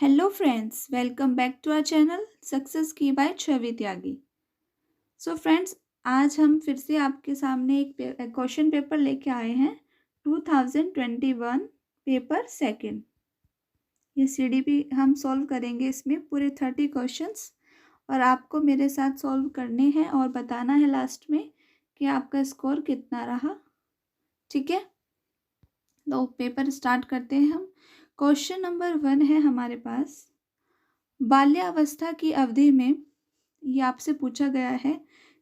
Hello friends, welcome back to our channel success की by Chhavi Tyagi. So friends, आज हम फिर से आपके सामने एक क्वेश्चन पेपर लेके आए हैं 2021 पेपर सेकंड। ये सीडीपी हम सॉल्व करेंगे, इसमें पूरे 30 क्वेश्चंस और आपको मेरे साथ सॉल्व करने हैं और बताना है लास्ट में कि आपका स्कोर कितना रहा। ठीक है, तो पेपर स्टार्ट करते हैं हम। क्वेश्चन नंबर 1 है हमारे पास। बाल्यावस्था की अवधि में ये आपसे पूछा गया है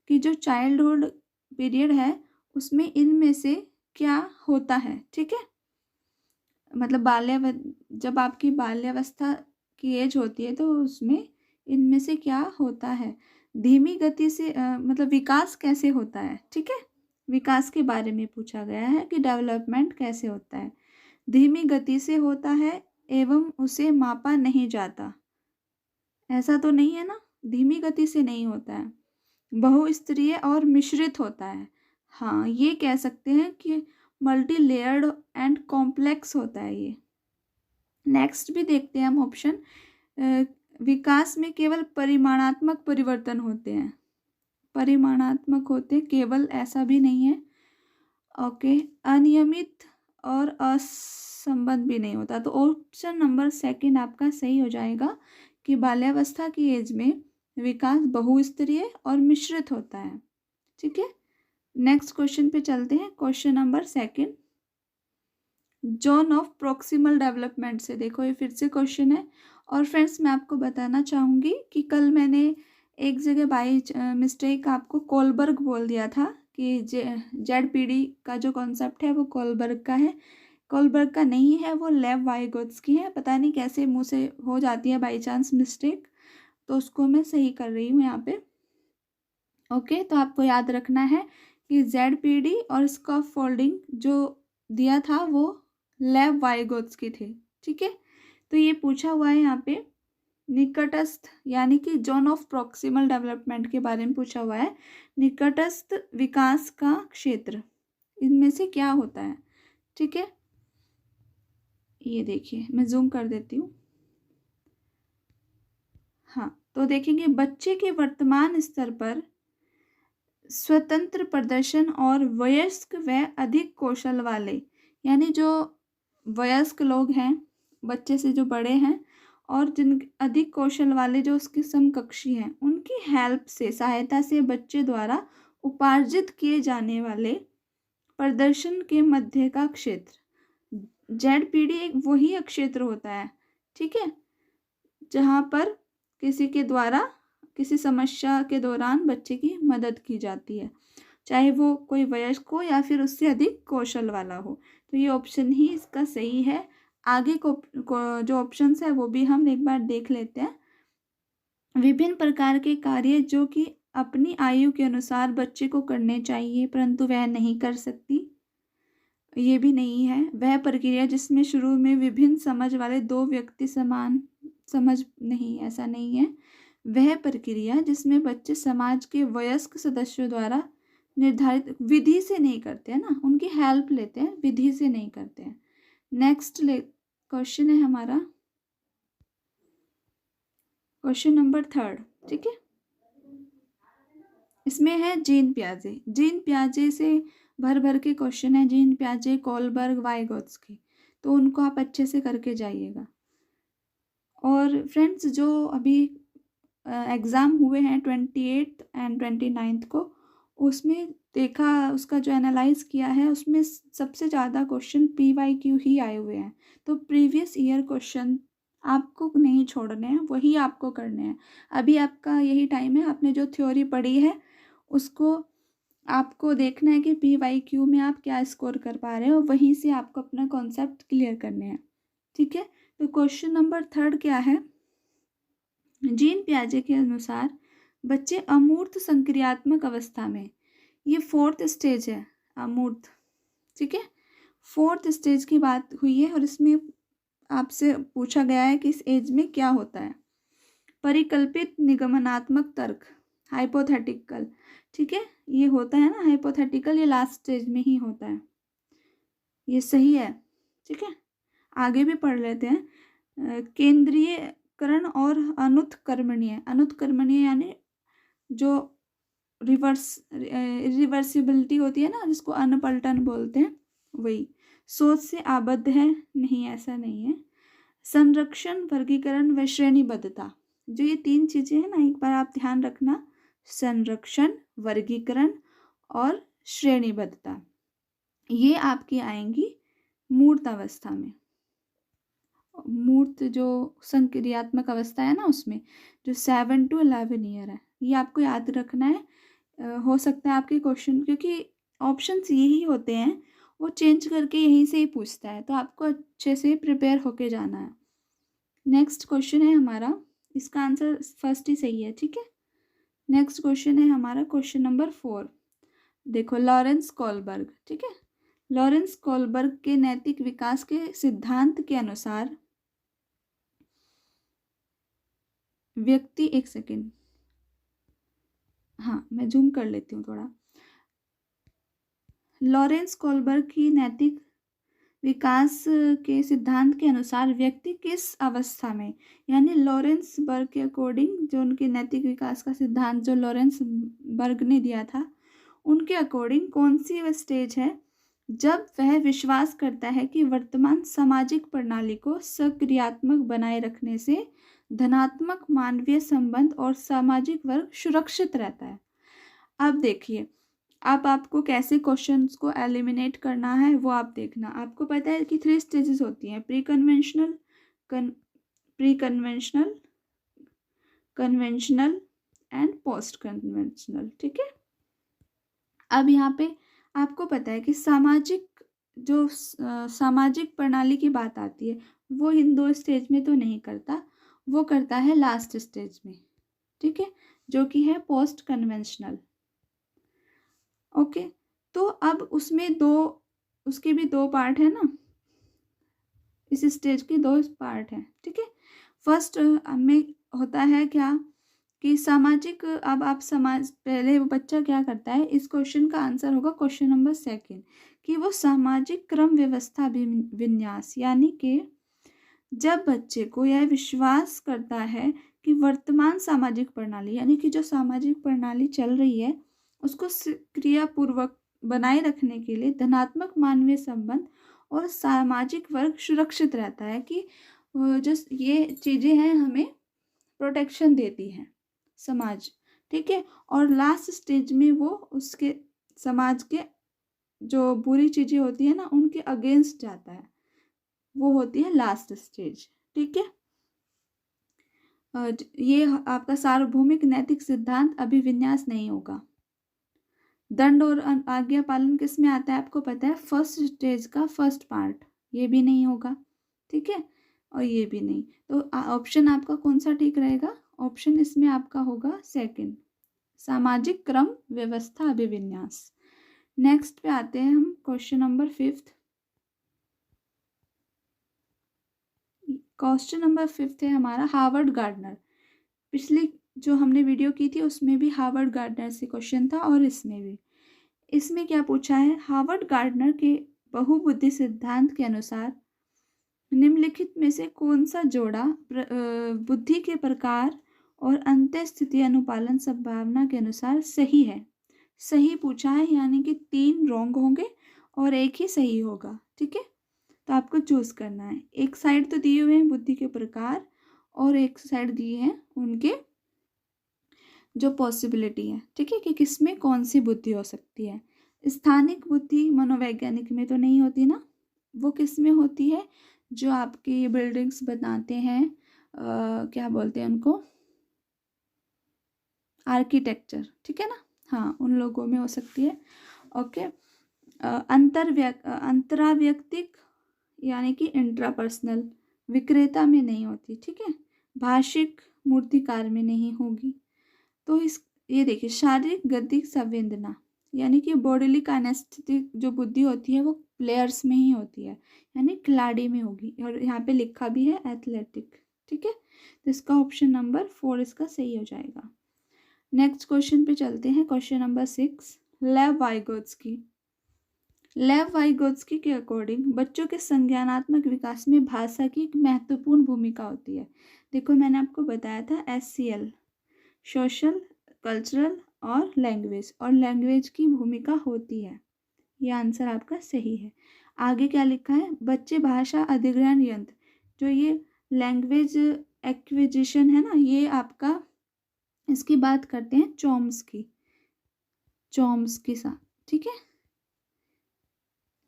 कि जो चाइल्डहुड पीरियड है उसमें इनमें से क्या होता है। ठीक है, मतलब जब आपकी बाल्यावस्था की एज होती है तो उसमें इनमें से क्या होता है। धीमी गति से मतलब विकास कैसे होता है। ठीक है, विकास के बारे में पूछा गया है कि डेवलपमेंट कैसे होता है। धीमी गति से होता है एवं उसे मापा नहीं जाता। ऐसा तो नहीं है ना, धीमी गति से नहीं होता है। बहुस्तरीय और मिश्रित होता है। हाँ, ये कह सकते हैं कि मल्टी लेयर्ड एंड कॉम्प्लेक्स होता है ये। नेक्स्ट भी देखते हैं हम ऑप्शन। विकास में केवल परिमाणात्मक परिवर्तन होते हैं। परिमाणात्मक होते केवल, ऐसा भी नहीं है। ओके, अनियमित और असंबद्ध भी नहीं होता। तो ऑप्शन नंबर सेकंड आपका सही हो जाएगा कि बाल्यावस्था की एज में विकास बहुस्तरीय और मिश्रित होता है। ठीक है, नेक्स्ट क्वेश्चन पे चलते हैं। Question number second, zone of proximal development से देखो, ये फिर से क्वेश्चन है। और फ्रेंड्स, मैं आपको बताना चाहूँगी कि कल मैंने एक जगह बाई मिस्टेक आपको कोलबर्ग बोल दिया था कि जेड का जो कॉन्सेप्ट है वो कोलबर्ग का है। कोलबर्ग का नहीं है, वो लेव वाइगोत्स्की है। पता नहीं कैसे मुँह से हो जाती है बाई चांस मिस्टेक, तो उसको मैं सही कर रही हूँ यहाँ पे। ओके, तो आपको याद रखना है कि जेड और स्कॉफ फोल्डिंग जो दिया था वो लेव वाइगोत्स्की थे। ठीक है, तो ये पूछा हुआ है यहाँ पे निकटस्थ, यानी कि जोन ऑफ प्रॉक्सिमल डेवलपमेंट के बारे में पूछा हुआ है। निकटस्थ विकास का क्षेत्र, इनमें से क्या होता है। ठीक है, ये देखिए, मैं जूम कर देती हूँ। हाँ, तो देखेंगे बच्चे के वर्तमान स्तर पर स्वतंत्र प्रदर्शन और वयस्क व अधिक कौशल वाले, यानी जो वयस्क लोग हैं, बच्चे से जो बड़े हैं और जिन अधिक कौशल वाले जो उसके समकक्षी हैं, उनकी हेल्प से, सहायता से बच्चे द्वारा उपार्जित किए जाने वाले प्रदर्शन के मध्य का क्षेत्र। जेड एक वही क्षेत्र होता है, ठीक है, जहाँ पर किसी के द्वारा किसी समस्या के दौरान बच्चे की मदद की जाती है, चाहे वो कोई वयस्क हो या फिर उससे अधिक कौशल वाला हो। तो ये ऑप्शन ही इसका सही है। आगे को जो ऑप्शंस है वो भी हम एक बार देख लेते हैं। विभिन्न प्रकार के कार्य जो कि अपनी आयु के अनुसार बच्चे को करने चाहिए परंतु वह नहीं कर सकती, ये भी नहीं है। वह प्रक्रिया जिसमें शुरू में विभिन्न समझ वाले दो व्यक्ति समान समझ, नहीं, ऐसा नहीं है। वह प्रक्रिया जिसमें बच्चे समाज के वयस्क सदस्यों द्वारा निर्धारित विधि से नहीं करते हैं ना, उनकी हेल्प लेते हैं, विधि से नहीं करते हैं। नेक्स्ट क्वेश्चन है हमारा क्वेश्चन नंबर थर्ड। ठीक है, इसमें है जीन पियाजे। जीन पियाजे से भर भर के क्वेश्चन है। जीन पियाजे, कोलबर्ग, वाइगोत्स्की, तो उनको आप अच्छे से करके जाइएगा। और फ्रेंड्स, जो अभी एग्ज़ाम हुए हैं 28 एंड 29 को, उसमें देखा, उसका जो एनालाइज किया है उसमें सबसे ज़्यादा क्वेश्चन PYQ ही आए हुए हैं। तो प्रीवियस ईयर क्वेश्चन आपको नहीं छोड़ने हैं, वही आपको करने हैं। अभी आपका यही टाइम है, आपने जो थ्योरी पढ़ी है उसको आपको देखना है कि PYQ में आप क्या स्कोर कर पा रहे हो, वहीं से आपको अपना कॉन्सेप्ट क्लियर करने हैं। ठीक है, तो क्वेश्चन नंबर थर्ड क्या है। जीन पियाजे के अनुसार बच्चे अमूर्त संक्रियात्मक अवस्था में, ये फोर्थ स्टेज है, अमूर्त। ठीक है, फोर्थ स्टेज की बात हुई है और इसमें आपसे पूछा गया है कि इस एज में क्या होता है। परिकल्पित निगमनात्मक तर्क, हाइपोथेटिकल। ठीक है, ये होता है ना हाइपोथेटिकल, ये लास्ट स्टेज में ही होता है, ये सही है। ठीक है, आगे भी पढ़ लेते हैं। केंद्रीयकरण और अनुत्कर्मणीय यानी जो रिवर्सिबिलिटी होती है ना, जिसको अनपलटन बोलते हैं, वही। सोच से आबद्ध है, नहीं, ऐसा नहीं है। संरक्षण, वर्गीकरण व श्रेणीबद्धता, जो ये 3 चीजें हैं ना, एक बार आप ध्यान रखना। संरक्षण, वर्गीकरण और श्रेणीबद्धता, ये आपकी आएंगी मूर्त अवस्था में। मूर्त जो संक्रियात्मक अवस्था है ना, उसमें जो 7 to 11 ईयर है, ये आपको याद रखना है। हो सकता है आपके क्वेश्चन, क्योंकि ऑप्शंस यही होते हैं, वो चेंज करके यहीं से ही पूछता है, तो आपको अच्छे से प्रिपेयर होके जाना है। नेक्स्ट क्वेश्चन है हमारा, इसका आंसर फर्स्ट ही सही है, ठीक है। नेक्स्ट क्वेश्चन है हमारा क्वेश्चन नंबर 4। देखो, लॉरेंस कोलबर्ग, ठीक है। लॉरेंस कोलबर्ग के नैतिक विकास के सिद्धांत के अनुसार व्यक्ति, एक सेकेंड, हाँ मैं जूम कर लेती हूँ थोड़ा। लॉरेंस कोलबर्ग की नैतिक विकास के सिद्धांत के अनुसार व्यक्ति किस अवस्था में, यानी लॉरेंस बर्ग के अकॉर्डिंग, जो उनके नैतिक विकास का सिद्धांत जो लॉरेंस बर्ग ने दिया था, उनके अकॉर्डिंग कौन सी वह स्टेज है जब वह विश्वास करता है कि वर्तमान सामाजिक प्रणाली को सक्रियात्मक बनाए रखने से धनात्मक मानवीय संबंध और सामाजिक वर्ग सुरक्षित रहता है। अब देखिए, अब आपको कैसे क्वेश्चंस को एलिमिनेट करना है वो आप देखना। आपको पता है कि 3 स्टेजेस होती हैं, pre conventional, conventional and post conventional, ठीक है। अब यहाँ पे आपको पता है कि सामाजिक प्रणाली की बात आती है, वो इन 2 स्टेज में तो नहीं करता, वो करता है लास्ट स्टेज में, ठीक है, जो कि है पोस्ट कन्वेंशनल। ओके, तो अब उसके भी 2 पार्ट है ना, इस स्टेज के 2 पार्ट हैं, ठीक है। फर्स्ट में होता है क्या कि सामाजिक, अब आप पहले वो बच्चा क्या करता है, इस क्वेश्चन का आंसर होगा क्वेश्चन नंबर 2 कि वो सामाजिक क्रम व्यवस्था विन्यास, यानी कि जब बच्चे को यह विश्वास करता है कि वर्तमान सामाजिक प्रणाली, यानी कि जो सामाजिक प्रणाली चल रही है, उसको क्रियापूर्वक बनाए रखने के लिए धनात्मक मानवीय संबंध और सामाजिक वर्ग सुरक्षित रहता है, कि जो ये चीज़ें हैं हमें प्रोटेक्शन देती हैं समाज, ठीक है। और लास्ट स्टेज में वो उसके समाज के जो बुरी चीज़ें होती है ना, उनके अगेंस्ट जाता है, वो होती है लास्ट स्टेज, ठीक है। ये आपका सार्वभौमिक नैतिक सिद्धांत अभिविन्यास नहीं होगा। दंड और आज्ञा पालन किस में आता है, आपको पता है, फर्स्ट स्टेज का फर्स्ट पार्ट, ये भी नहीं होगा, ठीक है, और ये भी नहीं। तो ऑप्शन आपका कौन सा ठीक रहेगा, ऑप्शन इसमें आपका होगा 2, सामाजिक क्रम व्यवस्था अभिविन्यास। नेक्स्ट पे आते हैं हम, क्वेश्चन नंबर 5। क्वेश्चन नंबर 5 है हमारा हार्वर्ड गार्डनर। पिछली जो हमने वीडियो की थी उसमें भी हार्वर्ड गार्डनर से क्वेश्चन था, और इसमें भी। इसमें क्या पूछा है, हार्वर्ड गार्डनर के बहुबुद्धि सिद्धांत के अनुसार निम्नलिखित में से कौन सा जोड़ा बुद्धि के प्रकार और अंतःस्थिति अनुपालन संभावना के अनुसार सही है। सही पूछा है, यानी कि 3 रॉन्ग होंगे और 1 ही सही होगा, ठीक है। तो आपको चूज करना है, एक साइड तो दिए हुए हैं बुद्धि के प्रकार, और एक साइड दिए हैं उनके जो पॉसिबिलिटी है, ठीक है, कि किसमें कौन सी बुद्धि हो सकती है। स्थानिक बुद्धि मनोवैज्ञानिक में तो नहीं होती ना, वो किस में होती है, जो आपकी बिल्डिंग्स बनाते हैं, क्या बोलते हैं उनको, आर्किटेक्चर, ठीक है ना, हाँ, उन लोगों में हो सकती है। ओके, अंतराव्यक्तिक यानी कि इंट्रापर्सनल विक्रेता में नहीं होती, ठीक है। भाषिक मूर्तिकार में नहीं होगी। तो ये देखिए, शारीरिक गतिक संवेदना यानी कि बॉडीली काइनेस्थेटिक जो बुद्धि होती है वो प्लेयर्स में ही होती है, यानी खिलाड़ी में होगी, और यहाँ पे लिखा भी है एथलेटिक, ठीक है। तो इसका ऑप्शन नंबर 4 इसका सही हो जाएगा। नेक्स्ट क्वेश्चन पे चलते हैं, क्वेश्चन नंबर 6, लेव वाइगोत्स्की। लेव वाइगोत्स्की के अकॉर्डिंग बच्चों के संज्ञानात्मक विकास में भाषा की एक महत्वपूर्ण भूमिका होती है। देखो मैंने आपको बताया था SCL, सोशल, कल्चरल और लैंग्वेज की भूमिका होती है। ये आंसर आपका सही है। आगे क्या लिखा है, बच्चे भाषा अधिग्रहण यंत्र, जो ये लैंग्वेज एक्विजिशन है ना, ये आपका इसकी बात करते हैं चॉम्स के साथ, ठीक है।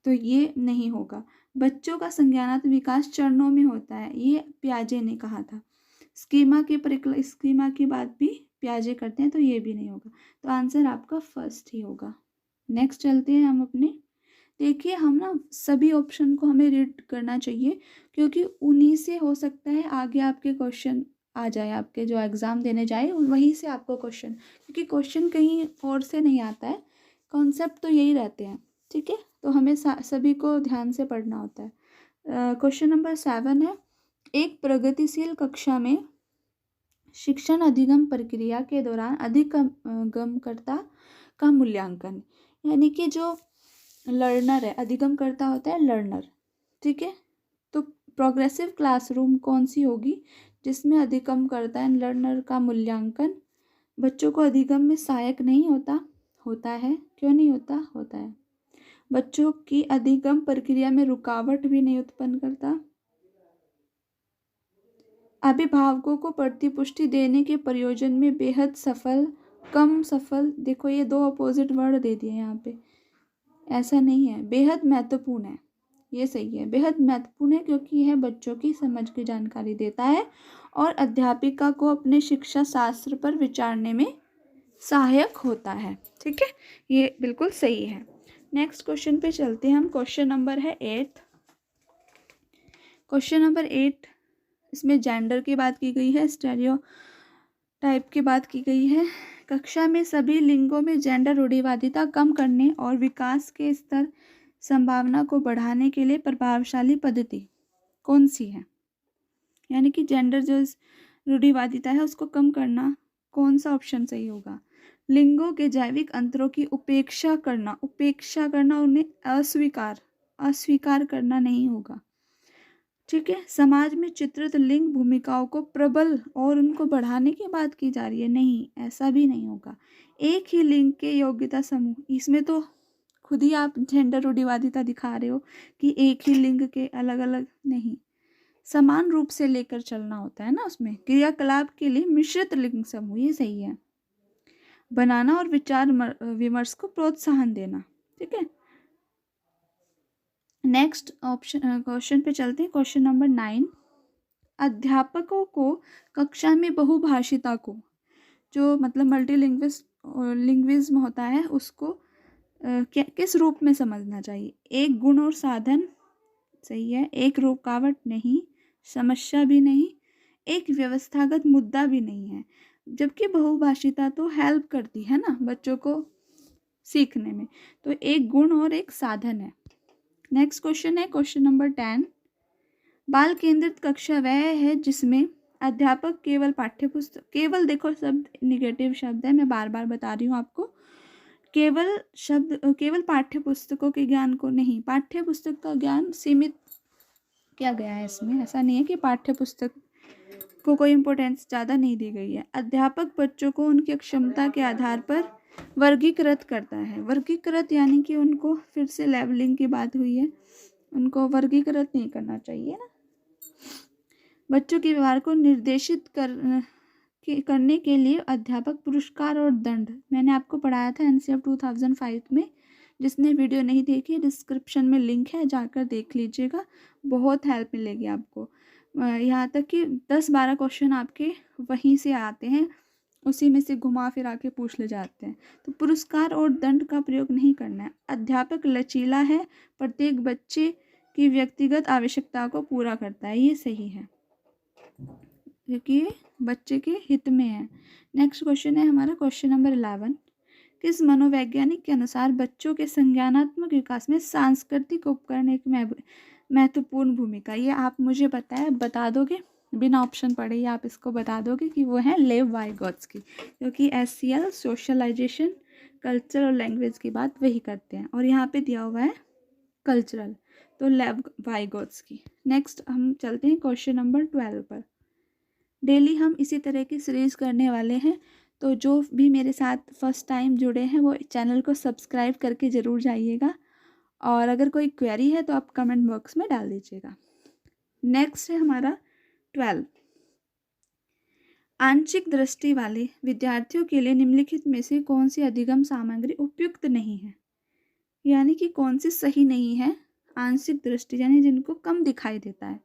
तो ये नहीं होगा। बच्चों का संज्ञानात्मक विकास चरणों में होता है, ये पियाजे ने कहा था। स्कीमा की बात भी पियाजे करते हैं, तो ये भी नहीं होगा। तो आंसर आपका फर्स्ट ही होगा। नेक्स्ट चलते हैं हम अपने। देखिए हम ना सभी ऑप्शन को हमें रीड करना चाहिए, क्योंकि उन्हीं से हो सकता है आगे आपके क्वेश्चन आ जाए, आपके जो एग्ज़ाम देने जाए वहीं से आपको क्वेश्चन, क्योंकि क्वेश्चन कहीं और से नहीं आता है, कॉन्सेप्ट तो यही रहते हैं, ठीक है। तो हमें सभी को ध्यान से पढ़ना होता है। क्वेश्चन नंबर 7 है, एक प्रगतिशील कक्षा में शिक्षण अधिगम प्रक्रिया के दौरान अधिगमकर्ता का मूल्यांकन, यानी कि जो लर्नर है, अधिगमकर्ता होता है लर्नर, ठीक है। तो प्रोग्रेसिव क्लासरूम कौन सी होगी जिसमें अधिगमकर्ता एंड लर्नर का मूल्यांकन बच्चों को अधिगम में सहायक नहीं होता है। क्यों नहीं होता है। बच्चों की अधिगम प्रक्रिया में रुकावट भी नहीं उत्पन्न करता। अभिभावकों को प्रतिपुष्टि देने के प्रयोजन में बेहद सफल, कम सफल, देखो ये दो अपोजिट वर्ड दे दिए यहाँ पे, ऐसा नहीं है। बेहद महत्वपूर्ण है, ये सही है। बेहद महत्वपूर्ण है क्योंकि यह बच्चों की समझ की जानकारी देता है और अध्यापिका को अपने शिक्षा शास्त्र पर विचारने में सहायक होता है, ठीक है। ये बिल्कुल सही है। नेक्स्ट क्वेश्चन पे चलते हैं हम। क्वेश्चन नंबर है 8। क्वेश्चन नंबर 8, इसमें जेंडर की बात की गई है, स्टेरियोटाइप की बात की गई है। कक्षा में सभी लिंगों में जेंडर रूढ़िवादिता कम करने और विकास के स्तर संभावना को बढ़ाने के लिए प्रभावशाली पद्धति कौन सी है, यानी कि जेंडर जो रूढ़िवादिता है उसको कम करना, कौन सा ऑप्शन सही होगा। लिंगों के जैविक अंतरों की उपेक्षा करना, उन्हें अस्वीकार करना नहीं होगा, ठीक है। समाज में चित्रित लिंग भूमिकाओं को प्रबल और उनको बढ़ाने की बात की जा रही है, नहीं, ऐसा भी नहीं होगा। एक ही लिंग के योग्यता समूह, इसमें तो खुद ही आप जेंडर रूढ़िवादिता दिखा रहे हो कि एक ही लिंग के अलग अलग नहीं, समान रूप से लेकर चलना होता है ना उसमें। क्रियाकलाप के लिए मिश्रित लिंग समूह, ये सही है। बनाना और विचार विमर्श को प्रोत्साहन देना, ठीक है। नेक्स्ट ऑप्शन क्वेश्चन पे चलते हैं। क्वेश्चन नंबर 9, अध्यापकों को कक्षा में बहुभाषिता को, जो मतलब मल्टीलिंग्विज्म होता है, उसको किस रूप में समझना चाहिए। एक गुण और साधन, सही है। एक रुकावट नहीं, समस्या भी नहीं, एक व्यवस्थागत मुद्दा भी नहीं है। जबकि बहुभाषिता तो हेल्प करती है ना बच्चों को सीखने में, तो एक गुण और एक साधन है। नेक्स्ट क्वेश्चन है क्वेश्चन नंबर 10, बाल केंद्रित कक्षा वह है जिसमें अध्यापक केवल पाठ्यपुस्तक, केवल देखो शब्द निगेटिव शब्द है, मैं बार बार बता रही हूँ आपको, केवल पाठ्यपुस्तकों के ज्ञान को नहीं, पाठ्यपुस्तक का ज्ञान सीमित किया गया है इसमें, ऐसा नहीं है कि पाठ्यपुस्तक को कोई इम्पोर्टेंस ज़्यादा नहीं दी गई है। अध्यापक बच्चों को उनकी क्षमता के आधार पर वर्गीकृत करता है। वर्गीकृत यानी कि उनको, फिर से लेवलिंग की बात हुई है, उनको वर्गीकृत नहीं करना चाहिए ना। बच्चों के व्यवहार को निर्देशित करने के लिए अध्यापक पुरस्कार और दंड, मैंने आपको पढ़ाया था NCF 2005 में, जिसने वीडियो नहीं देखी डिस्क्रिप्शन में लिंक है, जाकर देख लीजिएगा, बहुत हेल्प मिलेगी आपको। यहाँ तक कि 10-12 क्वेश्चन आपके वहीं से आते हैं, उसी में से घुमा फिरा के पूछ ले जाते हैं। तो पुरस्कार और दंड का प्रयोग नहीं करना है। अध्यापक लचीला है, प्रत्येक बच्चे की व्यक्तिगत आवश्यकता को पूरा करता है, ये सही है क्योंकि बच्चे के हित में है। नेक्स्ट क्वेश्चन है हमारा क्वेश्चन नंबर 11, किस मनोवैज्ञानिक के अनुसार बच्चों के संज्ञानात्मक विकास में सांस्कृतिक उपकरण एक महत्वपूर्ण भूमिका, ये आप मुझे बता दोगे बिना ऑप्शन पढ़े ही, आप इसको बता दोगे कि वो है लेव वाइगोत्स्की, क्योंकि SCL सोशलाइजेशन, कल्चर और लैंग्वेज की बात वही करते हैं। और यहाँ पे दिया हुआ है कल्चरल, तो लेव वाइगोत्स्की। नेक्स्ट हम चलते हैं क्वेश्चन नंबर 12 पर। डेली हम इसी तरह की सीरीज़ करने वाले हैं, तो जो भी मेरे साथ फर्स्ट टाइम जुड़े हैं वो चैनल को सब्सक्राइब करके ज़रूर जाइएगा, और अगर कोई क्वेरी है तो आप कमेंट बॉक्स में डाल दीजिएगा। नेक्स्ट है हमारा 12। आंशिक दृष्टि वाले विद्यार्थियों के लिए निम्नलिखित में से कौन सी अधिगम सामग्री उपयुक्त नहीं है, यानी कि कौन सी सही नहीं है। आंशिक दृष्टि यानी जिनको कम दिखाई देता है।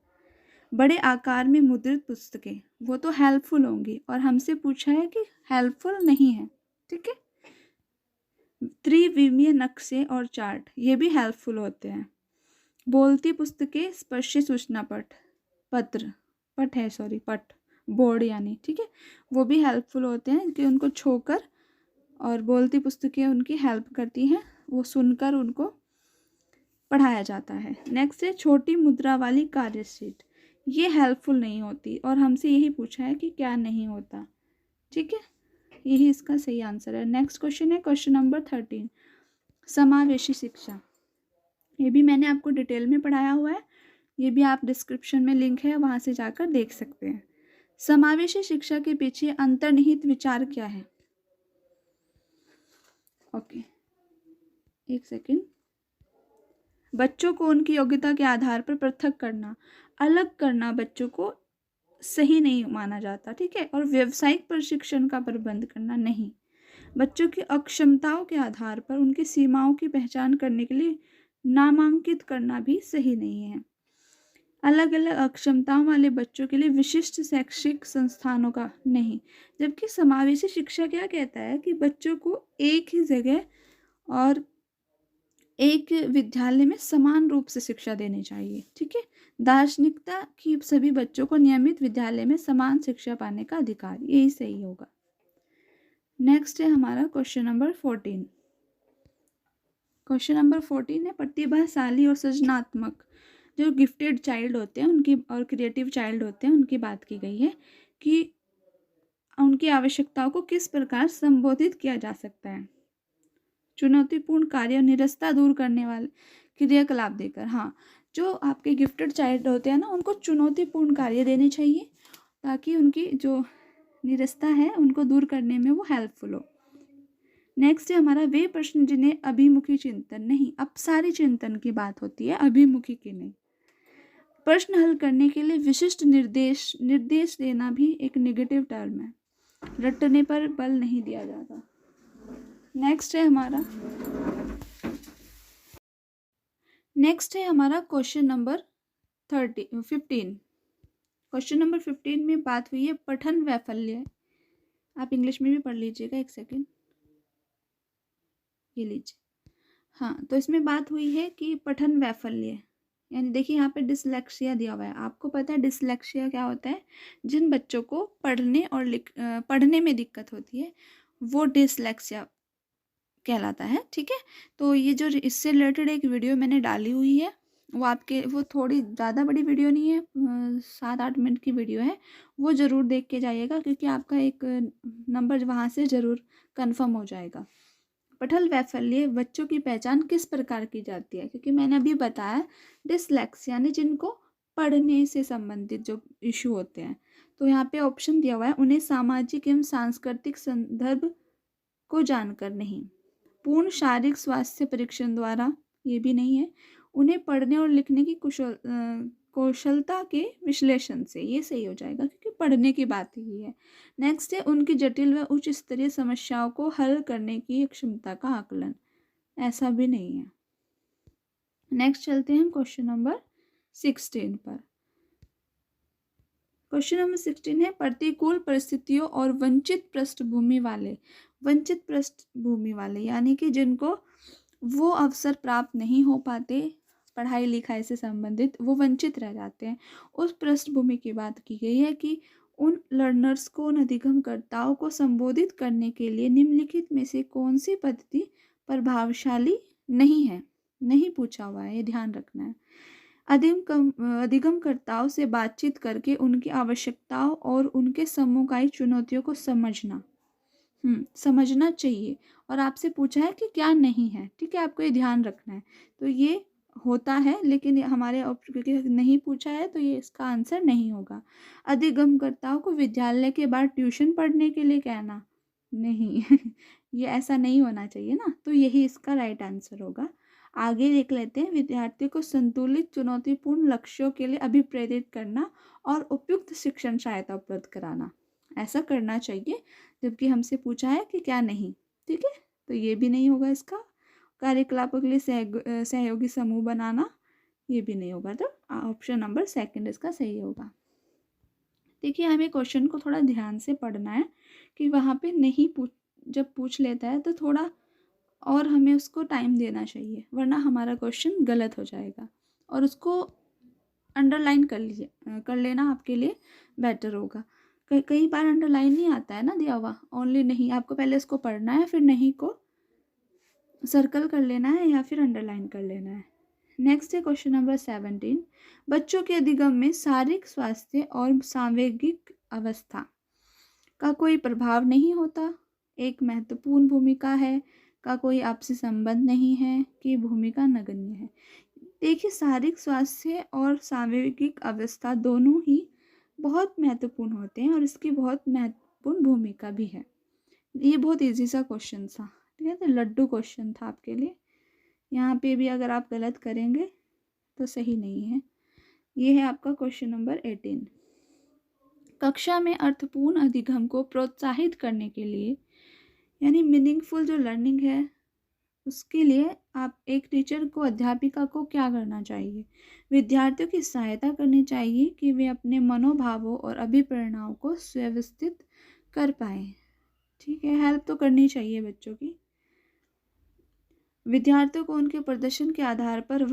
बड़े आकार में मुद्रित पुस्तकें वो तो हेल्पफुल होंगी, और हमसे पूछा है कि हेल्पफुल नहीं है, ठीक है। त्रिविमीय नक्शे और चार्ट ये भी हेल्पफुल होते हैं। बोलती पुस्तकें, स्पर्शी सूचना पट, पत्र पट है सॉरी पट बोर्ड यानी, ठीक है, वो भी हेल्पफुल होते हैं कि उनको छोकर, और बोलती पुस्तकें उनकी हेल्प करती हैं, वो सुनकर उनको पढ़ाया जाता है। नेक्स्ट है छोटी मुद्रा वाली कार्यशीट, ये हेल्पफुल नहीं होती, और हमसे यही पूछा है कि क्या नहीं होता, ठीक है, यही इसका सही आंसर है। नेक्स्ट क्वेश्चन है क्वेश्चन नंबर 13, समावेशी शिक्षा। ये भी मैंने आपको डिटेल में पढ़ाया हुआ है, ये भी आप डिस्क्रिप्शन में लिंक है वहाँ से जाकर देख सकते हैं। समावेशी शिक्षा के पीछे अंतर्निहित विचार क्या है। ओके, एक सेकेंड। बच्चों को उनकी योग्यता के आधार पर पृथक करना, अलग करना बच्चों को सही नहीं माना जाता, ठीक है, और व्यावसायिक प्रशिक्षण का प्रबंध करना नहीं। बच्चों की अक्षमताओं के आधार पर उनकी सीमाओं की पहचान करने के लिए नामांकित करना भी सही नहीं है। अलग अलग अक्षमताओं वाले बच्चों के लिए विशिष्ट शैक्षिक संस्थानों का नहीं। जबकि समावेशी शिक्षा क्या कहता है कि बच्चों को एक ही जगह और एक विद्यालय में समान रूप से शिक्षा देनी चाहिए, ठीक है। दार्शनिकता की सभी बच्चों को नियमित विद्यालय में समान शिक्षा पाने का अधिकार, यही सही होगा। नेक्स्ट है हमारा क्वेश्चन नंबर 14। क्वेश्चन नंबर 14 है प्रतिभाशाली और सृजनात्मक जो गिफ्टेड चाइल्ड होते हैं उनकी, और क्रिएटिव चाइल्ड होते हैं उनकी बात की गई है कि उनकी आवश्यकताओं को किस प्रकार संबोधित किया जा सकता है। चुनौतीपूर्ण कार्य और निरस्ता दूर करने वाले क्रियाकलाप देकर। हाँ, जो आपके गिफ्टेड चाइल्ड होते हैं ना, उनको चुनौतीपूर्ण कार्य देने चाहिए ताकि उनकी जो निरस्ता है उनको दूर करने में वो हेल्पफुल हो। नेक्स्ट है हमारा वे प्रश्न जिन्हें अभिमुखी चिंतन नहीं, अपसारी चिंतन की बात होती है, अभिमुखी की नहीं। प्रश्न हल करने के लिए विशिष्ट निर्देश देना भी एक नेगेटिव टर्म है, रटने पर बल नहीं दिया जाता। नेक्स्ट है हमारा क्वेश्चन नंबर 15। क्वेश्चन नंबर 15 में बात हुई है पठन वैफल्य। आप इंग्लिश में भी पढ़ लीजिएगा, एक सेकेंड, ये लीजिए। हाँ, तो इसमें बात हुई है कि पठन वैफल्य, यानी देखिए यहाँ पे डिसलेक्सिया दिया हुआ है। आपको पता है डिसलेक्सिया क्या होता है, जिन बच्चों को पढ़ने में दिक्कत होती है वो डिसलेक्सिया कहलाता है, ठीक है। तो ये जो इससे रिलेटेड एक वीडियो मैंने डाली हुई है, वो थोड़ी ज़्यादा बड़ी वीडियो नहीं है, 7-8 मिनट की वीडियो है, वो ज़रूर देख के जाइएगा क्योंकि आपका एक नंबर वहाँ से ज़रूर कंफर्म हो जाएगा। पठन वैफल्य बच्चों की पहचान किस प्रकार की जाती है, क्योंकि मैंने अभी बताया डिसलेक्सिया यानी जिनको पढ़ने से संबंधित जो इशू होते हैं। तो यहाँ पे ऑप्शन दिया हुआ है, उन्हें सामाजिक एवं सांस्कृतिक संदर्भ को जानकर नहीं, पूर्ण शारीरिक स्वास्थ्य परीक्षण द्वारा, ये भी नहीं है, उन्हें पढ़ने और लिखने की कौशलता के विश्लेषण से, ये सही हो जाएगा क्योंकि पढ़ने की बात ही है। नेक्स्ट है उनकी जटिल व उच्च स्तरीय समस्याओं को हल करने की क्षमता का आकलन, ऐसा भी नहीं है। नेक्स्ट चलते हैं हम क्वेश्चन नंबर 16 पर। क्वेश्चन नंबर 16 है प्रतिकूल परिस्थितियों और वंचित पृष्ठभूमि वाले यानी कि जिनको वो अवसर प्राप्त नहीं हो पाते पढ़ाई लिखाई से संबंधित, वो वंचित रह जाते हैं, उस पृष्ठभूमि की बात की गई है कि उन लर्नर्स को, उन अधिगमकर्ताओं को संबोधित करने के लिए निम्नलिखित में से कौन सी पद्धति प्रभावशाली नहीं है, नहीं पूछा हुआ है, ये ध्यान रखना है। अधिगमकर्ताओं से बातचीत करके उनकी आवश्यकताओं और उनके समुदायिक चुनौतियों को समझना चाहिए, और आपसे पूछा है कि क्या नहीं है, ठीक है, आपको ये ध्यान रखना है। तो ये होता है, लेकिन ये हमारे क्योंकि नहीं पूछा है तो ये इसका आंसर नहीं होगा। अधिगमकर्ताओं को विद्यालय के बाद ट्यूशन पढ़ने के लिए कहना, नहीं ये ऐसा नहीं होना चाहिए ना, तो यही इसका राइट आंसर होगा। आगे देख लेते हैं, विद्यार्थियों को संतुलित चुनौतीपूर्ण लक्ष्यों के लिए अभिप्रेरित करना और उपयुक्त शिक्षण सहायता उपलब्ध कराना, ऐसा करना चाहिए, जबकि हमसे पूछा है कि क्या नहीं। ठीक है, तो ये भी नहीं होगा इसका। कार्यकलापों के लिए सहयोगी समूह बनाना, ये भी नहीं होगा, तो ऑप्शन नंबर सेकंड इसका सही होगा। देखिए, हमें क्वेश्चन को थोड़ा ध्यान से पढ़ना है कि वहाँ पे नहीं जब पूछ लेता है तो थोड़ा और हमें उसको टाइम देना चाहिए, वरना हमारा क्वेश्चन गलत हो जाएगा। और उसको अंडरलाइन कर लेना आपके लिए बेटर होगा। कई बार अंडरलाइन नहीं आता है ना दिया हुआ, ओनली नहीं, आपको पहले इसको पढ़ना है, फिर नहीं को सर्कल कर लेना है या फिर अंडरलाइन कर लेना है। नेक्स्ट है क्वेश्चन नंबर 17। बच्चों के अधिगम में शारीरिक स्वास्थ्य और सांवेगिक अवस्था का कोई प्रभाव नहीं होता, एक महत्वपूर्ण भूमिका है, का कोई आपसी संबंध नहीं है, कि भूमिका नगण्य है। देखिए, शारीरिक स्वास्थ्य और सांवेगिक अवस्था दोनों ही बहुत महत्वपूर्ण होते हैं और इसकी बहुत महत्वपूर्ण भूमिका भी है। ये बहुत इजी सा क्वेश्चन था, ठीक है, तो लड्डू क्वेश्चन था आपके लिए। यहाँ पे भी अगर आप गलत करेंगे तो सही नहीं है। ये है आपका क्वेश्चन नंबर 18। कक्षा में अर्थपूर्ण अधिगम को प्रोत्साहित करने के लिए, यानी मीनिंगफुल जो लर्निंग है उसके लिए आप एक टीचर को, अध्यापिका को क्या करना चाहिए? विद्यार्थियों की सहायता करनी चाहिए कि वे अपने मनोभावों और अभिप्रेरणाओं को सुव्यवस्थित कर पाएँ। ठीक है, हेल्प तो करनी चाहिए बच्चों की। विद्यार्थियों को उनके प्रदर्शन के आधार पर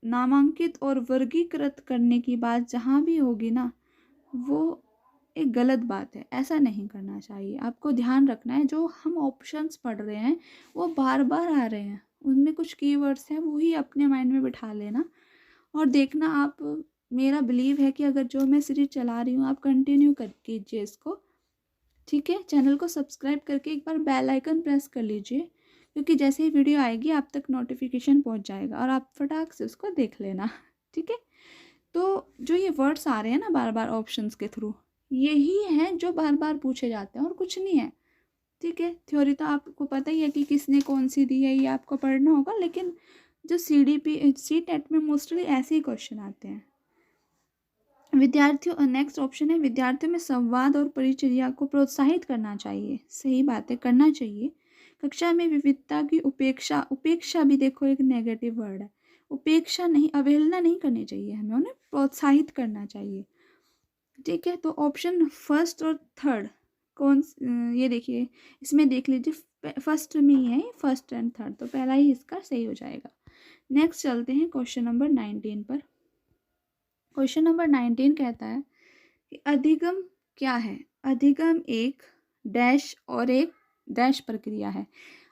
नामांकित और वर्गीकृत करने की बात जहाँ भी होगी ना, वो एक गलत बात है, ऐसा नहीं करना चाहिए। आपको ध्यान रखना है, जो हम ऑप्शंस पढ़ रहे हैं वो बार बार आ रहे हैं, उनमें कुछ कीवर्ड्स हैं, वो ही अपने माइंड में बिठा लेना और देखना। आप, मेरा बिलीव है कि अगर जो मैं सीरीज चला रही हूँ आप कंटिन्यू कर कीजिए इसको, ठीक है। चैनल को सब्सक्राइब करके एक बार बेल आइकन प्रेस कर लीजिए, क्योंकि जैसे ही वीडियो आएगी आप तक नोटिफिकेशन पहुंच जाएगा और आप फटाक से उसको देख लेना, ठीक है। तो जो ये वर्ड्स आ रहे हैं ना बार बार ऑप्शंस के थ्रू, यही हैं जो बार बार पूछे जाते हैं और कुछ नहीं है, ठीक है। थ्योरी तो आपको पता ही है कि किसने कौन सी दी है, ये आपको पढ़ना होगा, लेकिन जो CTET में मोस्टली ऐसे ही क्वेश्चन आते हैं। नेक्स्ट ऑप्शन है, विद्यार्थियों में संवाद और परिचर्या को प्रोत्साहित करना चाहिए। सही बात है, करना चाहिए। कक्षा में विविधता की उपेक्षा भी देखो एक नेगेटिव वर्ड है, उपेक्षा नहीं, अवहेलना नहीं करनी चाहिए, हमें उन्हें प्रोत्साहित करना चाहिए, ठीक है। तो ऑप्शन फर्स्ट और थर्ड ये देखिए, इसमें देख लीजिए फर्स्ट में ही है, फर्स्ट एंड थर्ड, तो पहला ही इसका सही हो जाएगा। नेक्स्ट चलते हैं क्वेश्चन नंबर 19 पर। क्वेश्चन नंबर 19 कहता है कि अधिगम क्या है? अधिगम एक डैश और एक डैश प्रक्रिया है।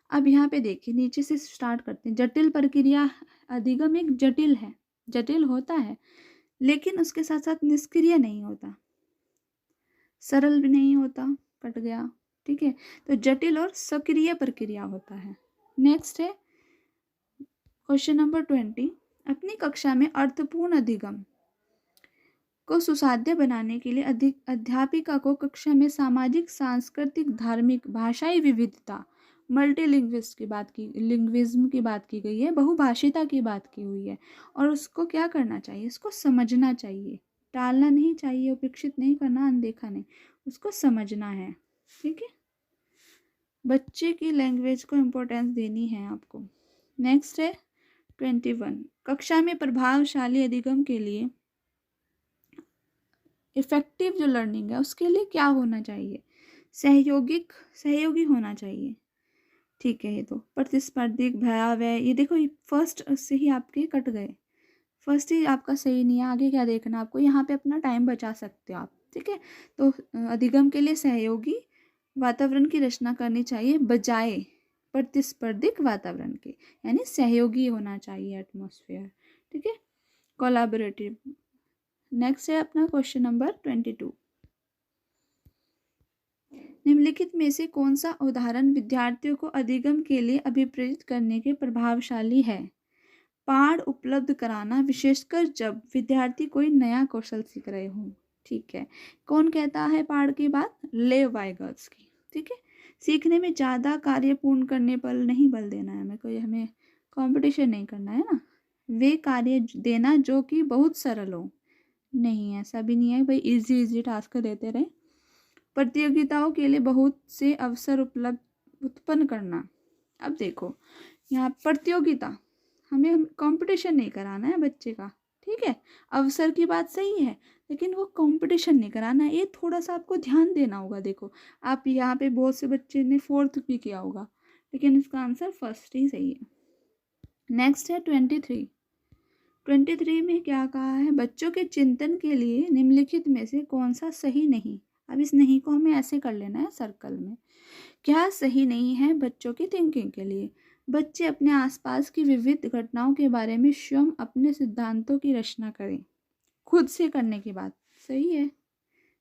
अब यहाँ पे देखिए, नीचे से स्टार्ट करते हैं। जटिल प्रक्रिया, अधिगम एक जटिल है, जटिल होता है, लेकिन उसके साथ साथ निष्क्रिय नहीं होता, सरल भी नहीं होता, कट गया, ठीक है। तो जटिल और सक्रिय प्रक्रिया होता है। नेक्स्ट है क्वेश्चन नंबर 20। अपनी कक्षा में अर्थपूर्ण अधिगम को सुसाध्य बनाने के लिए अध्यापिका को कक्षा में सामाजिक, सांस्कृतिक, धार्मिक, भाषाई विविधता, लिंग्विज्म की बात की गई है, बहुभाषिता की बात की हुई है, और उसको क्या करना चाहिए? उसको समझना चाहिए, टालना नहीं चाहिए, उपेक्षित नहीं करना, अनदेखा नहीं, उसको समझना है, ठीक है। बच्चे की लैंग्वेज को इम्पोर्टेंस देनी है आपको। नेक्स्ट है 21। कक्षा में प्रभावशाली अधिगम के लिए, इफेक्टिव जो लर्निंग है उसके लिए क्या होना चाहिए? सहयोगी होना चाहिए, ठीक है। ये तो प्रतिस्पर्धी, भयावह, ये देखो ये फर्स्ट से ही आपके कट गए, फर्स्ट ही आपका सही नहीं है, आगे क्या देखना आपको, यहाँ पे अपना टाइम बचा सकते हो आप, ठीक है। तो अधिगम के लिए सहयोगी वातावरण की रचना करनी चाहिए बजाय प्रतिस्पर्धिक वातावरण के, यानी सहयोगी होना चाहिए एटमॉस्फेयर, ठीक है, कोलैबोरेटिव। नेक्स्ट है अपना क्वेश्चन नंबर 22। निम्नलिखित में से कौन सा उदाहरण विद्यार्थियों को अधिगम के लिए अभिप्रेरित करने के प्रभावशाली है? पाठ उपलब्ध कराना, विशेषकर जब विद्यार्थी कोई नया कौशल सीख रहे हों। ठीक है, कौन कहता है पाठ की बात? लेव वाइगर्स की। ठीक है, सीखने में ज़्यादा कार्य पूर्ण करने पर नहीं बल देना है हमें कंपटीशन नहीं करना है ना, वे कार्य देना जो कि बहुत सरल हो। नहीं, ऐसा भी नहीं है भाई, इजी टास्क देते रहे। प्रतियोगिताओं के लिए बहुत से अवसर उत्पन्न करना। अब देखो यहाँ प्रतियोगिता, हमें कंपटीशन नहीं कराना है बच्चे का। ठीक है, अवसर की बात सही है, लेकिन वो कंपटीशन नहीं कराना है, ये थोड़ा सा आपको ध्यान देना होगा। देखो आप यहाँ पे बहुत से बच्चे ने 4th भी किया होगा, लेकिन इसका आंसर फर्स्ट ही सही है। नेक्स्ट है 23 में क्या कहा है? बच्चों के चिंतन के लिए निम्नलिखित में से कौन सा सही नहीं। अब इस नहीं को हमें ऐसे कर लेना है सर्कल में। क्या सही नहीं है बच्चों की थिंकिंग के लिए? बच्चे अपने आसपास की विविध घटनाओं के बारे में स्वयं अपने सिद्धांतों की रचना करें। खुद से करने की बात सही है।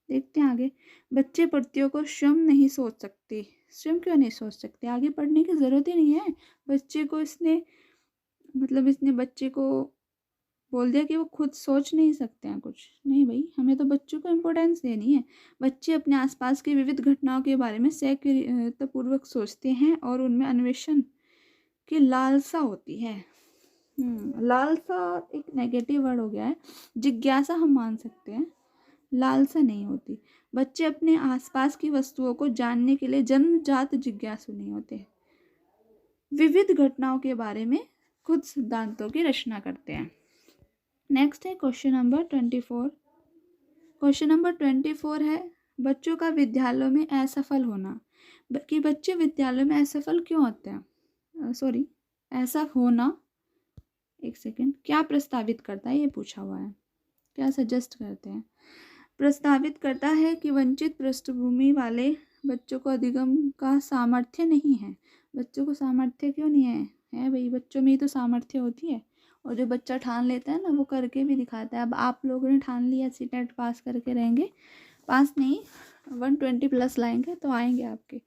देखते हैं आगे। बच्चे प्रतियों को स्वयं नहीं सोच सकते। स्वयं क्यों नहीं सोच सकते? आगे पढ़ने की ज़रूरत ही नहीं है। बच्चे को इसने बच्चे को बोल दिया कि वो खुद सोच नहीं सकते हैं कुछ। नहीं भाई, हमें तो बच्चों को इम्पोर्टेंस देनी है। बच्चे अपने आसपास की विविध घटनाओं के बारे में सक्रियतापूर्वक सोचते हैं और उनमें अन्वेषण की लालसा होती है। लालसा एक नेगेटिव वर्ड हो गया है, जिज्ञासा हम मान सकते हैं, लालसा नहीं होती। बच्चे अपने आसपास की वस्तुओं को जानने के लिए जन्मजात जिज्ञासु नहीं होते। विविध घटनाओं के बारे में खुद सिद्धांतों की रचना करते हैं। नेक्स्ट है क्वेश्चन नंबर 24। क्वेश्चन नंबर 24 है बच्चों का विद्यालयों में असफल होना। कि बच्चे विद्यालयों में असफल क्यों होते हैं? ऐसा होना, एक सेकेंड, क्या प्रस्तावित करता है ये पूछा हुआ है, क्या सजेस्ट करते हैं? प्रस्तावित करता है कि वंचित पृष्ठभूमि वाले बच्चों को अधिगम का सामर्थ्य नहीं है। बच्चों को सामर्थ्य क्यों नहीं है भाई, बच्चों में ही तो सामर्थ्य होती है, और जो बच्चा ठान लेता है ना वो करके भी दिखाता है। अब आप लोगों ने ठान लिया सीटेट पास करके रहेंगे, पास नहीं 120+ लाएंगे तो आएंगे आपके।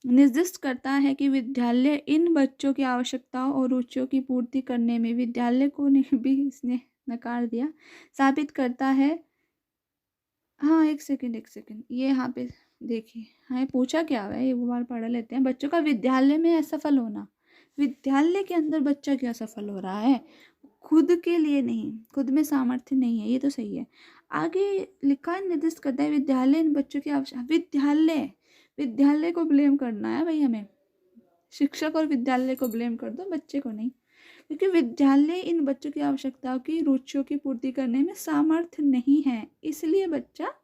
निर्दिष्ट करता है कि विद्यालय इन बच्चों की आवश्यकताओं और रुचियों की पूर्ति करने में विद्यालय को भी इसने नकार दिया। साबित करता है, हाँ एक सेकेंड ये यहाँ पे देखिए, हाँ ये पूछा क्या हुआ है ये बार पढ़ लेते हैं। बच्चों का विद्यालय में असफल होना, विद्यालय के अंदर बच्चा क्या सफल हो रहा है? खुद के लिए नहीं, खुद में सामर्थ्य नहीं है, ये तो सही है। आगे लिखा है निर्दिष्ट करता है विद्यालय इन बच्चों की आवश्यकता। विद्यालय को ब्लेम करना है भाई हमें, शिक्षक और विद्यालय को ब्लेम कर दो, बच्चे को नहीं, क्योंकि विद्यालय इन बच्चों की आवश्यकताओं की रुचियों की पूर्ति करने में सामर्थ्य नहीं है, इसलिए बच्चा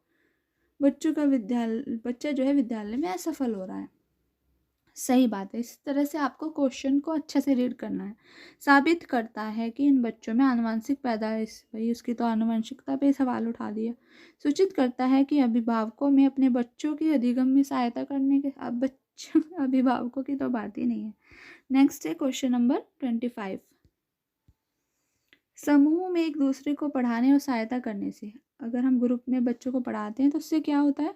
जो है विद्यालय में असफल हो रहा है। सही बात है। इस तरह से आपको क्वेश्चन को अच्छे से रीड करना है। साबित करता है कि इन बच्चों में आनुवंशिक पैदाइश, भाई उसकी तो आनुवंशिकता पे सवाल उठा दिया। सूचित करता है कि अभिभावकों में अपने बच्चों की अधिगम में सहायता करने के, अब बच्चों अभिभावकों की तो बात ही नहीं है। नेक्स्ट है क्वेश्चन नंबर 25। समूह में एक दूसरे को पढ़ाने और सहायता करने से, अगर हम ग्रुप में बच्चों को पढ़ाते हैं तो उससे क्या होता है?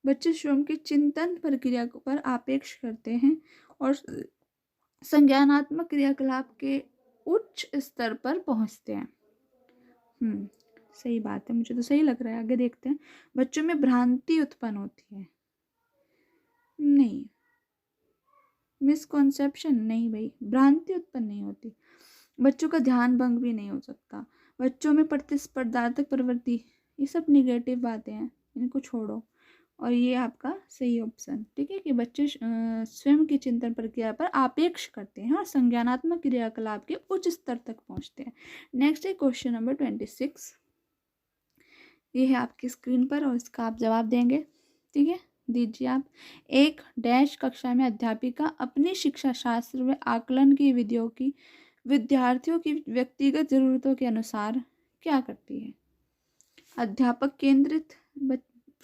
बच्चे स्वयं की चिंतन प्रक्रिया पर आपेक्ष करते हैं और संज्ञानात्मक क्रियाकलाप के उच्च स्तर पर पहुंचते हैं। सही बात है, मुझे तो सही लग रहा है। आगे देखते हैं। बच्चों में भ्रांति उत्पन्न होती है, नहीं, मिसकॉन्सेप्शन नहीं भाई, भ्रांति उत्पन्न नहीं होती। बच्चों का ध्यान भंग भी नहीं हो सकता। बच्चों में प्रतिस्पर्धात्मक प्रवृत्ति, ये सब निगेटिव बातें हैं, इनको छोड़ो। और ये आपका सही ऑप्शन, ठीक है, कि बच्चे स्वयं की चिंतन प्रक्रिया पर आपेक्ष करते हैं और संज्ञानात्मक क्रियाकलाप के उच्च स्तर तक पहुंचते हैं। नेक्स्ट है क्वेश्चन नंबर 26। ये है आपकी स्क्रीन पर और इसका आप जवाब देंगे, ठीक है, दीजिए आप। एक डैश कक्षा में अध्यापिका अपनी शिक्षा शास्त्र व आकलन की विधियों की विद्यार्थियों की व्यक्तिगत जरूरतों के अनुसार क्या करती है? अध्यापक केंद्रित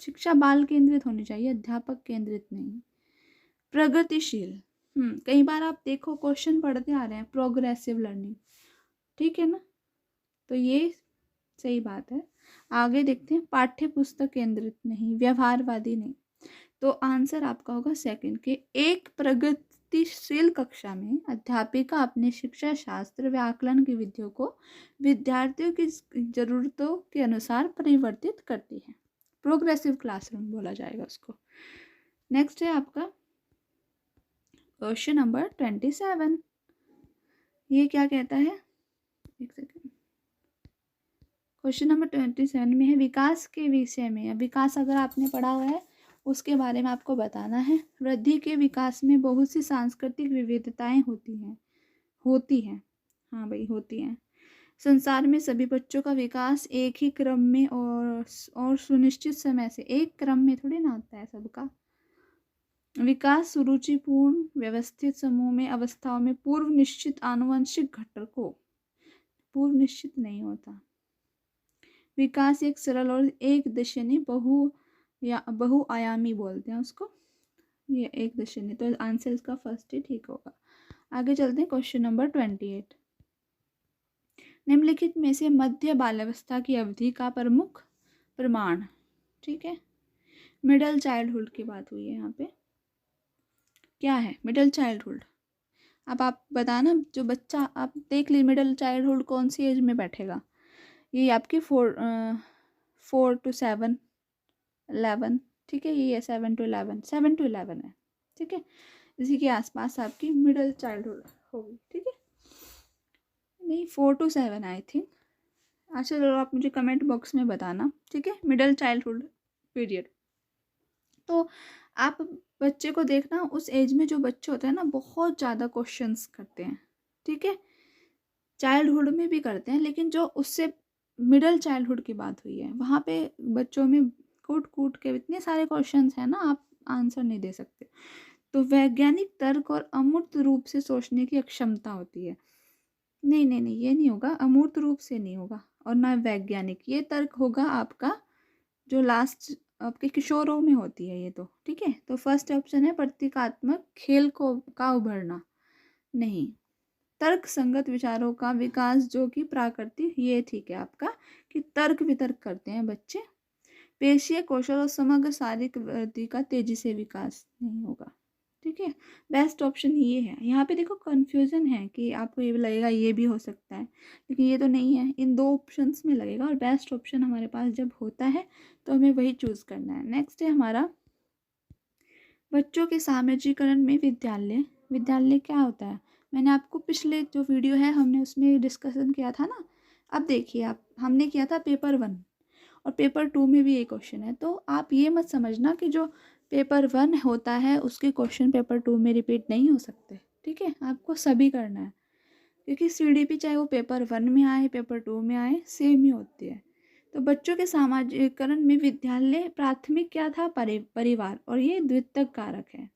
शिक्षा बाल केंद्रित होनी चाहिए, अध्यापक केंद्रित नहीं। प्रगतिशील, कई बार आप देखो क्वेश्चन पढ़ते आ रहे हैं प्रोग्रेसिव लर्निंग, ठीक है ना, तो ये सही बात है। आगे देखते हैं। पाठ्य पुस्तक केंद्रित नहीं, व्यवहारवादी नहीं। तो आंसर आपका होगा सेकंड के एक प्रगतिशील कक्षा में अध्यापिका अपने शिक्षा शास्त्र व आकलन की विधियों को विद्यार्थियों की जरूरतों के अनुसार परिवर्तित करती है। प्रोग्रेसिव क्लासरूम बोला जाएगा उसको। नेक्स्ट है आपका क्वेश्चन नंबर 27। ये क्या कहता है, एक सेकेंड। क्वेश्चन नंबर 27 में है विकास के विषय में। विकास अगर आपने पढ़ा हुआ है उसके बारे में आपको बताना है। वृद्धि के विकास में बहुत सी सांस्कृतिक विविधताएं होती हैं। हाँ भाई, होती हैं। संसार में सभी बच्चों का विकास एक ही क्रम में और सुनिश्चित समय से, एक क्रम में थोड़ी ना होता है सबका विकास। सुरुचिपूर्ण व्यवस्थित समूह में अवस्थाओं में पूर्व निश्चित आनुवंशिक घटकों, पूर्व निश्चित नहीं होता। विकास एक सरल और एक दिशनीय बहुआयामी बोलते हैं उसको, ये एक दिशनीय। तो आंसर इसका फर्स्ट ही ठीक होगा। आगे चलते हैं क्वेश्चन नंबर 28। निम्नलिखित में से मध्य बाल्यावस्था की अवधि का प्रमुख प्रमाण, ठीक है, मिडल चाइल्डहुड की बात हुई है यहाँ पे। क्या है मिडल चाइल्डहुड? अब आप बताना, जो बच्चा आप देख ली मिडल चाइल्डहुड कौन सी एज में बैठेगा? ये आपकी 4 to 7, 11, ठीक है, ये 7 to 11 है, ठीक है। इसी के आसपास आपकी मिडल चाइल्डहुड होगी, ठीक है। नहीं, 4 to 7 आई थिंक। अच्छा चलो, आप मुझे कमेंट बॉक्स में बताना, ठीक है, मिडल चाइल्डहुड पीरियड। तो आप बच्चे को देखना, उस एज में जो बच्चे होते हैं ना बहुत ज़्यादा क्वेश्चंस करते हैं, ठीक है। चाइल्डहुड में भी करते हैं, लेकिन जो उससे मिडल चाइल्डहुड की बात हुई है वहाँ पे बच्चों में कूट के इतने सारे क्वेश्चंस हैं ना, आप आंसर नहीं दे सकते। तो वैज्ञानिक तर्क और अमूर्त रूप से सोचने की अक्षमता होती है। नहीं नहीं नहीं, ये नहीं होगा, अमूर्त रूप से नहीं होगा और ना वैज्ञानिक। ये तर्क होगा आपका जो लास्ट आपके किशोरों में होती है ये, तो ठीक है। तो फर्स्ट ऑप्शन है प्रतीकात्मक खेल का उभरना। नहीं, तर्क संगत विचारों का विकास जो कि प्राकृतिक, ये ठीक है आपका कि तर्क वितर्क करते हैं बच्चे। पेशीय कौशल और समग्र शारीरिक वृद्धि का तेजी से विकास नहीं होगा, ठीक है। बेस्ट ऑप्शन ये है। यहाँ पे देखो कंफ्यूजन है कि आपको ये लगेगा ये भी हो सकता है, लेकिन ये तो नहीं है, इन दो ऑप्शंस में लगेगा और बेस्ट ऑप्शन हमारे पास जब होता है तो हमें वही चूज़ करना है। नेक्स्ट है हमारा बच्चों के सामाजिकरण में विद्यालय। विद्यालय क्या होता है? मैंने आपको पिछले जो वीडियो है हमने उसमें डिस्कशन किया था ना। अब देखिए, आप हमने किया था पेपर 1 और पेपर 2 में भी ये क्वेश्चन है। तो आप ये मत समझना कि जो पेपर 1 होता है उसके क्वेश्चन पेपर 2 में रिपीट नहीं हो सकते, ठीक है। आपको सभी करना है, क्योंकि CDP चाहे वो पेपर 1 में आए पेपर 2 में आए सेम ही होती है। तो बच्चों के सामाजिकरण में विद्यालय प्राथमिक क्या था? परिवार, और ये द्वितीयक कारक है।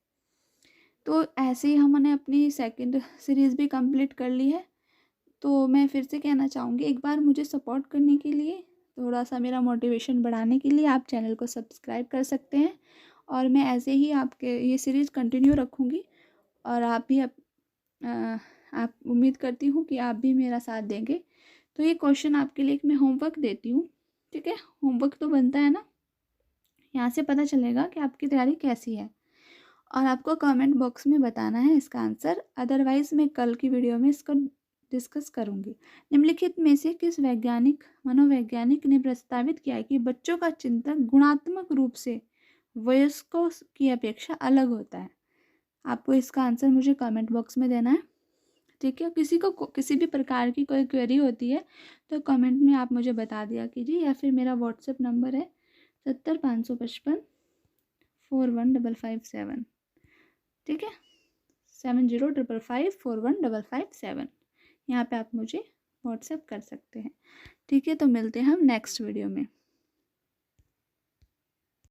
तो ऐसे ही हमने अपनी सेकंड सीरीज़ भी कंप्लीट कर ली है। तो मैं फिर से कहना चाहूँगी, एक बार मुझे सपोर्ट करने के लिए, थोड़ा सा मेरा मोटिवेशन बढ़ाने के लिए आप चैनल को सब्सक्राइब कर सकते हैं। और मैं ऐसे ही आपके ये सीरीज़ कंटिन्यू रखूँगी और आप भी आप उम्मीद करती हूँ कि आप भी मेरा साथ देंगे। तो ये क्वेश्चन आपके लिए मैं होमवर्क देती हूँ, ठीक है। होमवर्क तो बनता है ना, यहाँ से पता चलेगा कि आपकी तैयारी कैसी है और आपको कमेंट बॉक्स में बताना है इसका आंसर। अदरवाइज़ मैं कल की वीडियो में इसको डिस्कस करूँगी। निम्नलिखित में से किस मनोवैज्ञानिक ने प्रस्तावित किया है कि बच्चों का चिंतन गुणात्मक रूप से वयस्कों की अपेक्षा अलग होता है? आपको इसका आंसर मुझे कमेंट बॉक्स में देना है, ठीक है। किसी को किसी भी प्रकार की कोई क्वेरी होती है तो कमेंट में आप मुझे बता दिया कीजिए, या फिर मेरा व्हाट्सएप नंबर है 70 555 41557, ठीक है, 7055 41557। यहाँ पे आप मुझे व्हाट्सएप कर सकते हैं, ठीक है। तो मिलते हैं हम नेक्स्ट वीडियो में।